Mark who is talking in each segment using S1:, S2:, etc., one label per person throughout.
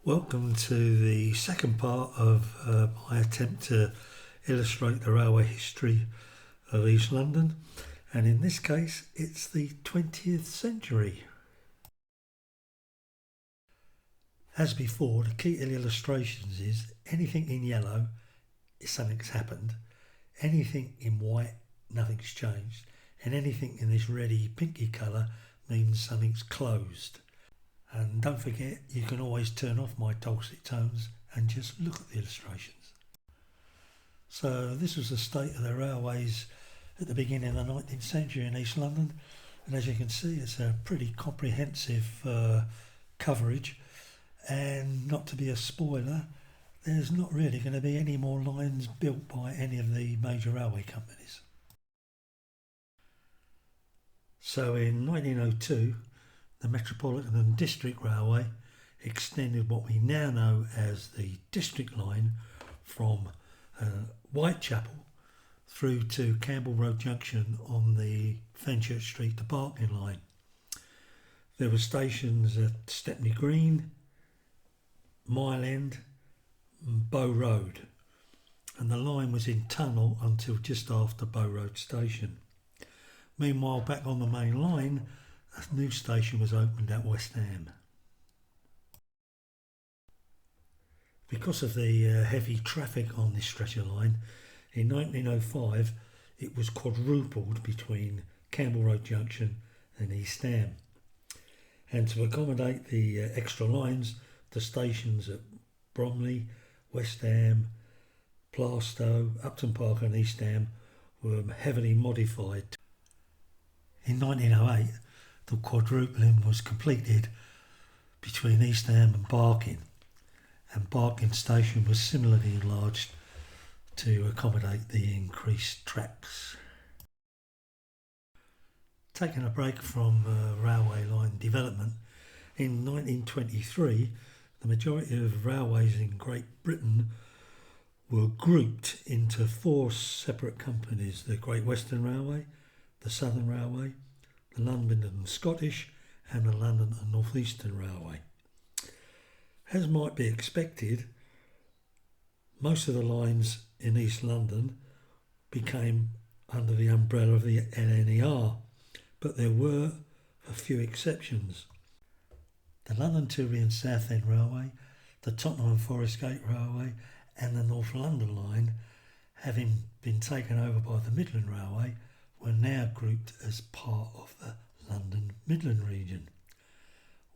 S1: Welcome to the second part of my attempt to illustrate the railway history of East London, and in this case it's the 20th century. As before, the key to the illustrations is anything in yellow is something's happened, anything in white nothing's changed, and anything in this reddy pinky colour means something's closed. And don't forget, you can always turn off my dulcet tones and just look at the illustrations. So this was the state of the railways at the beginning of the 19th century in East London, and as you can see it's a pretty comprehensive coverage, and not to be a spoiler, there's not really going to be any more lines built by any of the major railway companies. So in 1902 the Metropolitan and District Railway extended what we now know as the District Line from Whitechapel through to Campbell Road Junction on the Fenchurch Street to Barking line. There were stations at Stepney Green, Mile End and Bow Road, and the line was in tunnel until just after Bow Road Station. Meanwhile, back on the main line, a new station was opened at West Ham. Because of the heavy traffic on this stretch of line, in 1905 it was quadrupled between Campbell Road Junction and East Ham. And to accommodate the extra lines, the stations at Bromley, West Ham, Plaistow, Upton Park and East Ham were heavily modified. In 1908 the quadrupling was completed between East Ham and Barking station was similarly enlarged to accommodate the increased tracks. Taking a break from railway line development, in 1923 the majority of railways in Great Britain were grouped into four separate companies: the Great Western Railway, the Southern Railway, the London and Scottish and the London and North Eastern Railway. As might be expected, most of the lines in East London became under the umbrella of the LTS&R, but there were a few exceptions. The London Tilbury and Southend Railway, the Tottenham and Forest Gate Railway and the North London line, having been taken over by the Midland Railway, were now grouped as part of the London Midland region,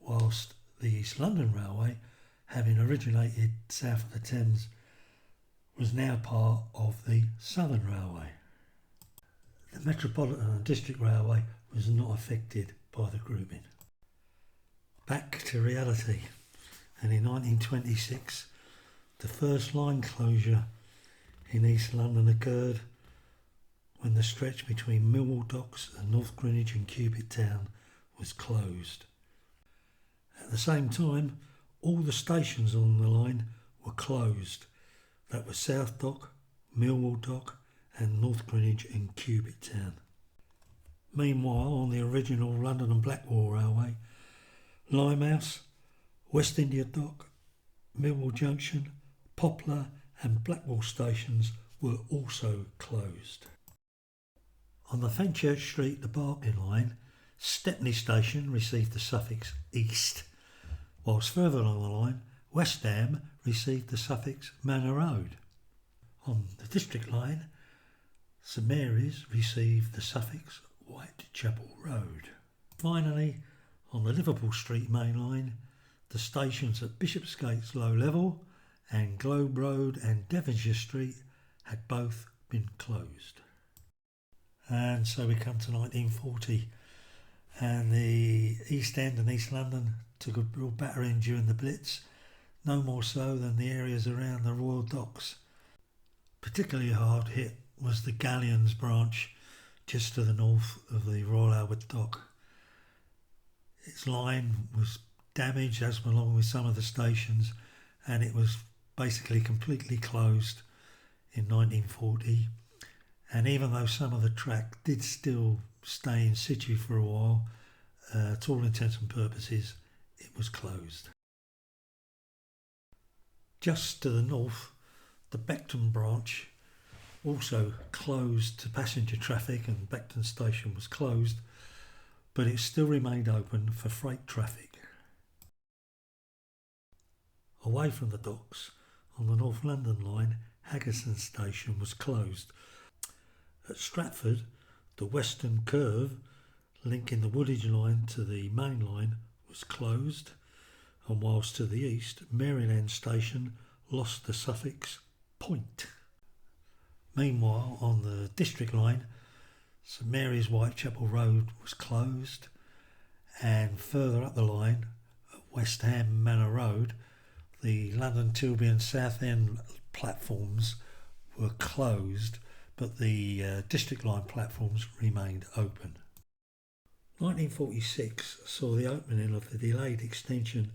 S1: whilst the East London Railway, having originated south of the Thames, was now part of the Southern Railway. The Metropolitan and District Railway was not affected by the grouping. Back to reality, and in 1926 the first line closure in East London occurred when the stretch between Millwall Docks and North Greenwich and Cubitt Town was closed. At the same time, all the stations on the line were closed. That was South Dock, Millwall Dock and North Greenwich and Cubitt Town. Meanwhile, on the original London and Blackwall Railway, Limehouse, West India Dock, Millwall Junction, Poplar and Blackwall stations were also closed. On the Fenchurch Street to Barking line, Stepney Station received the suffix East, whilst further along the line, West Ham received the suffix Manor Road. On the District line, St Mary's received the suffix Whitechapel Road. Finally, on the Liverpool Street main line, the stations at Bishopsgate's Low Level and Globe Road and Devonshire Street had both been closed. And so we come to 1940, and the East End and East London took a real battering during the Blitz, no more so than the areas around the Royal Docks. Particularly hard hit was the Galleons branch just to the north of the Royal Albert Dock. Its line was damaged, as along with some of the stations, and it was basically completely closed in 1940. And even though some of the track did still stay in situ for a while, to all intents and purposes, it was closed. Just to the north, the Beckton branch also closed to passenger traffic, and Beckton station was closed, but it still remained open for freight traffic. Away from the docks, on the North London line, Haggerston station was closed. At Stratford, the western curve linking the Woolwich line to the main line was closed, and whilst to the east, Maryland station lost the suffix point. Meanwhile, on the District line, St Mary's Whitechapel Road was closed, and further up the line, at West Ham Manor Road, the London Tilbury and Southend platforms were closed, but the District line platforms remained open. 1946 saw the opening of the delayed extension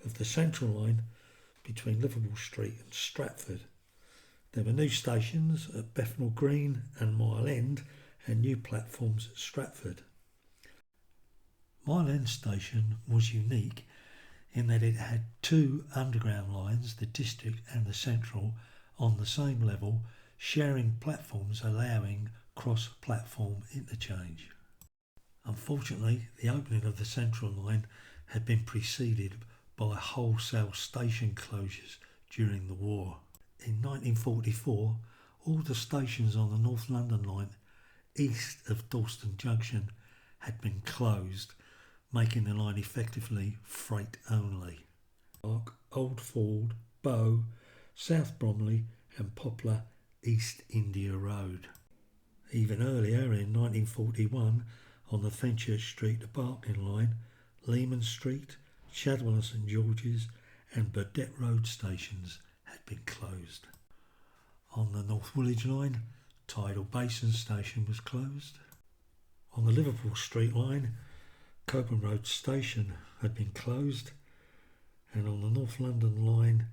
S1: of the Central line between Liverpool Street and Stratford. There were new stations at Bethnal Green and Mile End, and new platforms at Stratford. Mile End station was unique in that it had two underground lines, the District and the Central, on the same level, sharing platforms, allowing cross-platform interchange. Unfortunately, the opening of the Central line had been preceded by wholesale station closures during the war. In 1944, all the stations on the North London line east of Dalston Junction had been closed, making the line effectively freight only. Old Ford, Bow, South Bromley and Poplar East India Road. Even earlier, in 1941, on the Fenchurch Street to Barking line, Lehman Street, Shadwell and St George's and Burdett Road stations had been closed. On the North Woolwich line, Tidal Basin station was closed. On the Liverpool Street line, Coburn Road station had been closed, and on the North London line,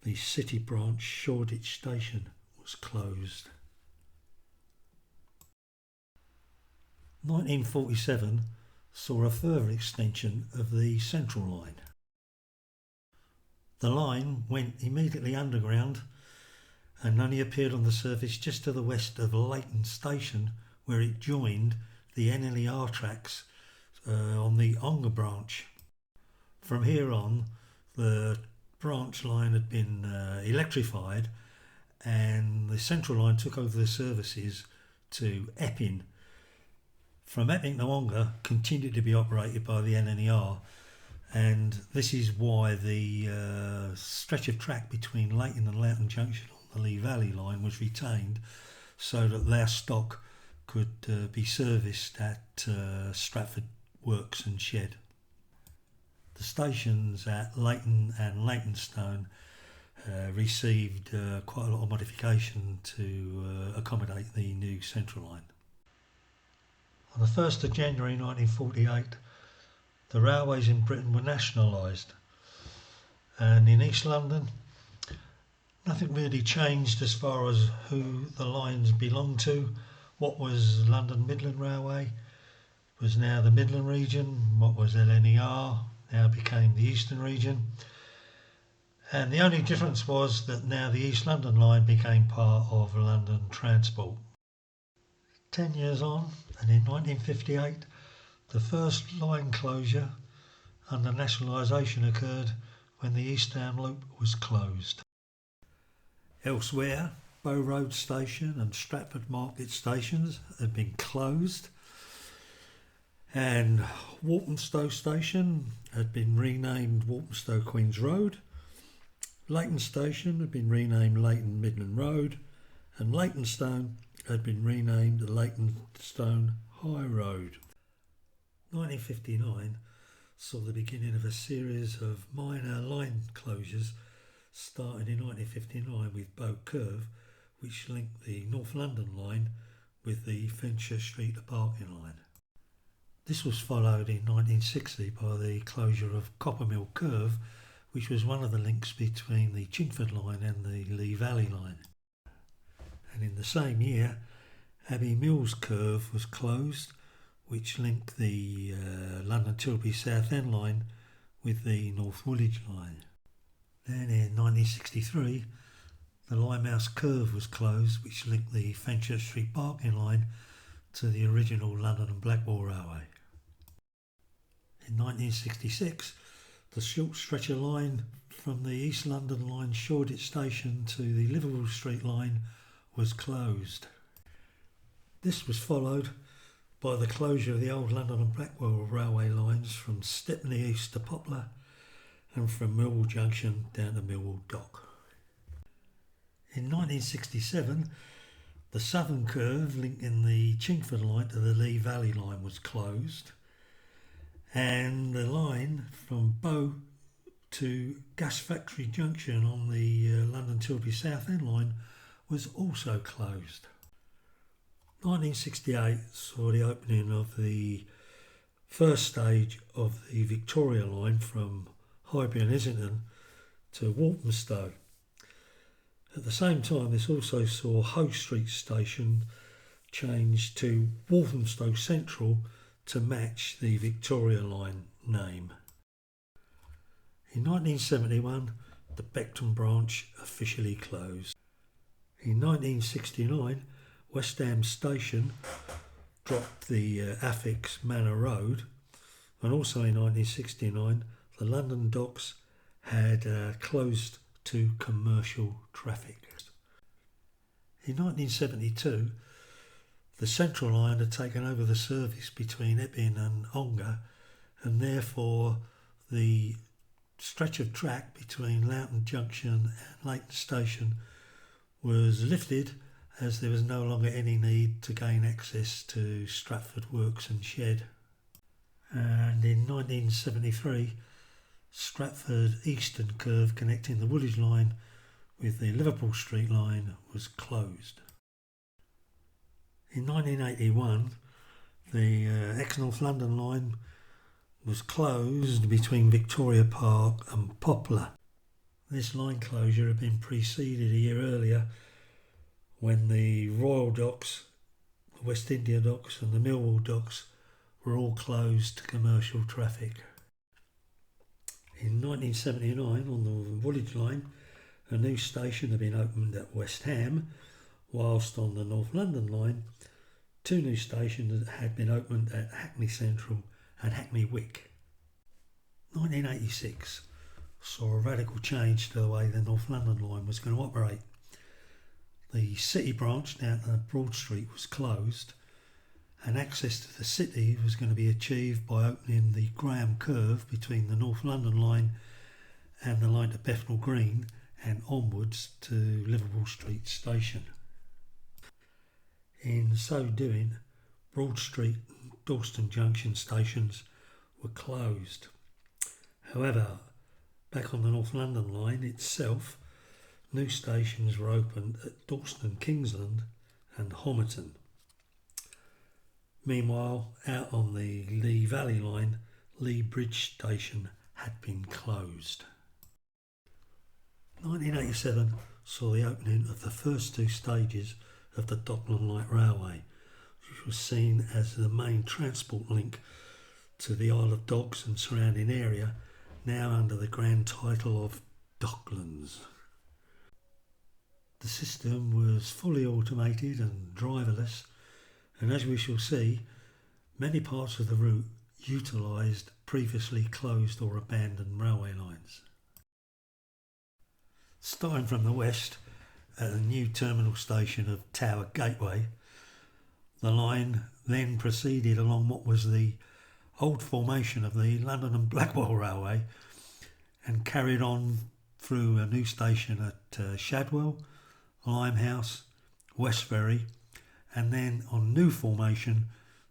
S1: the City Branch Shoreditch station was closed. 1947 saw a further extension of the Central line. The line went immediately underground and only appeared on the surface just to the west of Leighton Station, where it joined the LTS&R tracks on the Ongar branch. From here on, the branch line had been electrified, and the Central line took over the services to Epping. From Epping to Ongar continued to be operated by the LTS&R, and this is why the stretch of track between Leighton and Loughton Junction on the Lee Valley line was retained, so that their stock could be serviced at Stratford Works and Shed. The stations at Leighton and Leytonstone received quite a lot of modification to accommodate the new Central line. On the 1st of January 1948, the railways in Britain were nationalised, and in East London nothing really changed as far as who the lines belonged to. What was London Midland Railway was now the Midland region, what was LTS&R now became the Eastern region, and the only difference was that now the East London line became part of London Transport. 10 years on, and in 1958 the first line closure under nationalisation occurred when the Eastham Loop was closed. Elsewhere, Bow Road Station and Stratford Market stations had been closed, and Walthamstow Station had been renamed Walthamstow Queen's Road, Leighton Station had been renamed Leighton Midland Road, and Leytonstone had been renamed Leytonstone High Road. 1959 saw the beginning of a series of minor line closures, starting in 1959 with Bow Curve, which linked the North London line with the Fenchurch Street to Barking line. This was followed in 1960 by the closure of Coppermill Curve, which was one of the links between the Chingford line and the Lee Valley line. And in the same year, Abbey Mills Curve was closed, which linked the London Tilbury Southend line with the North Woolwich line. Then in 1963, the Limehouse Curve was closed, which linked the Fenchurch Street Barking line to the original London and Blackwall Railway. In 1966, the short stretcher line from the East London line Shoreditch Station to the Liverpool Street line was closed. This was followed by the closure of the old London and Blackwall railway lines from Stepney East to Poplar and from Millwall Junction down to Millwall Dock. In 1967, the southern curve linking the Chingford line to the Lee Valley line was closed, and the line from Bow to Gas Factory Junction on the London Tilbury South End line was also closed. 1968 saw the opening of the first stage of the Victoria line from Highbury and Islington to Walthamstow. At the same time, this also saw Hoe Street Station changed to Walthamstow Central to match the Victoria line name. In 1971, the Beckton branch officially closed. In 1969, West Ham Station dropped the affix Manor Road, and also in 1969, the London docks had closed to commercial traffic. In 1972, the Central line had taken over the service between Epping and Ongar, and therefore the stretch of track between Loughton Junction and Leighton Station was lifted, as there was no longer any need to gain access to Stratford Works and Shed. And in 1973, Stratford Eastern Curve connecting the Woolwich line with the Liverpool Street line was closed. In 1981, the ex-North London line was closed between Victoria Park and Poplar. This line closure had been preceded a year earlier when the Royal Docks, the West India Docks and the Millwall Docks were all closed to commercial traffic. In 1979, on the Woolwich line, a new station had been opened at West Ham, whilst on the North London line, two new stations had been opened at Hackney Central and Hackney Wick. 1986 saw a radical change to the way the North London line was going to operate. The City branch down to Broad Street was closed, and access to the city was going to be achieved by opening the Graham Curve between the North London line and the line to Bethnal Green and onwards to Liverpool Street Station. In so doing, Broad Street and Dalston Junction stations were closed. However, back on the North London line itself, new stations were opened at Dalston Kingsland and Homerton. Meanwhile, out on the Lee Valley line, Lee Bridge Station had been closed. 1987 saw the opening of the first two stages of the Dockland Light Railway, which was seen as the main transport link to the Isle of Dogs and surrounding area, now under the grand title of Docklands. The system was fully automated and driverless, and as we shall see, many parts of the route utilised previously closed or abandoned railway lines. Starting from the west at the new terminal station of Tower Gateway, the line then proceeded along what was the old formation of the London and Blackwall Railway and carried on through a new station at Shadwell, Limehouse, Westbury, and then on new formation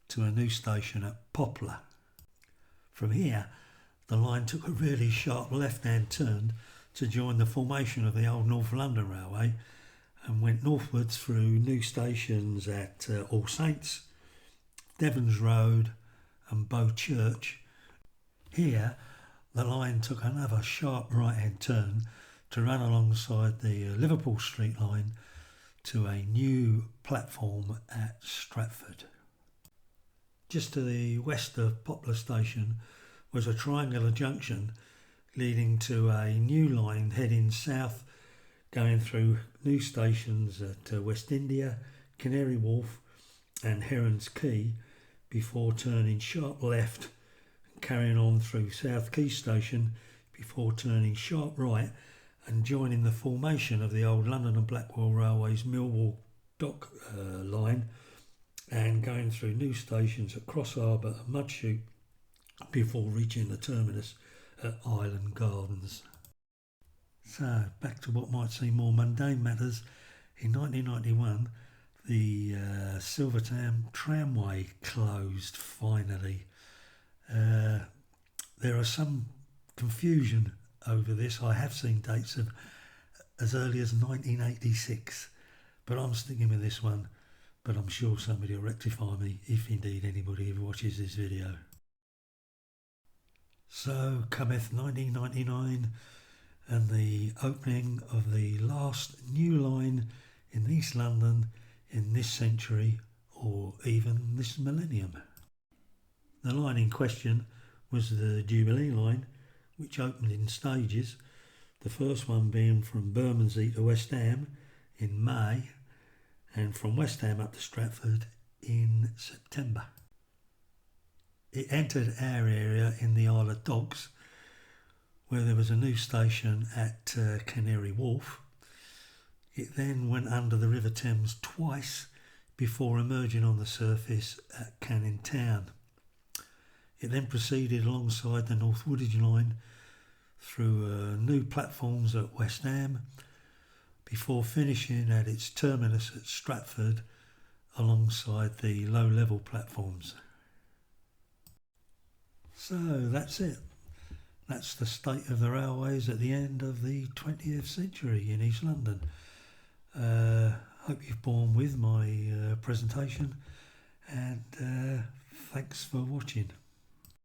S1: to a new station at Poplar. From here, the line took a really sharp left-hand turn to join the formation of the old North London Railway and went northwards through new stations at All Saints, Devons Road and Bow Church. Here, the line took another sharp right-hand turn to run alongside the Liverpool Street line to a new platform at Stratford. Just to the west of Poplar Station was a triangular junction leading to a new line heading south, going through new stations at West India, Canary Wharf and Heron's Quay, before turning sharp left, carrying on through South Quay Station, before turning sharp right and joining the formation of the old London and Blackwell Railway's Millwall Dock line, and going through new stations at Cross Harbour and Mudchute before reaching the terminus at Island Gardens. So, back to what might seem more mundane matters. In 1991, the Silvertown tramway closed finally. There are some confusion over this. I have seen dates of as early as 1986, but I'm sticking with this one. But I'm sure somebody will rectify me, if indeed anybody ever watches this video. So cometh 1999 and the opening of the last new line in East London in this century, or even this millennium. The line in question was the Jubilee line, which opened in stages, the first one being from Bermondsey to West Ham in May, and from West Ham up to Stratford in September. It entered our area in the Isle of Dogs, where there was a new station at Canary Wharf. It then went under the River Thames twice before emerging on the surface at Canning Town. It then proceeded alongside the North Woodage line through new platforms at West Ham before finishing at its terminus at Stratford alongside the low-level platforms. So that's it. That's the state of the railways at the end of the 20th century in East London. Hope you've borne with my presentation, and thanks for watching.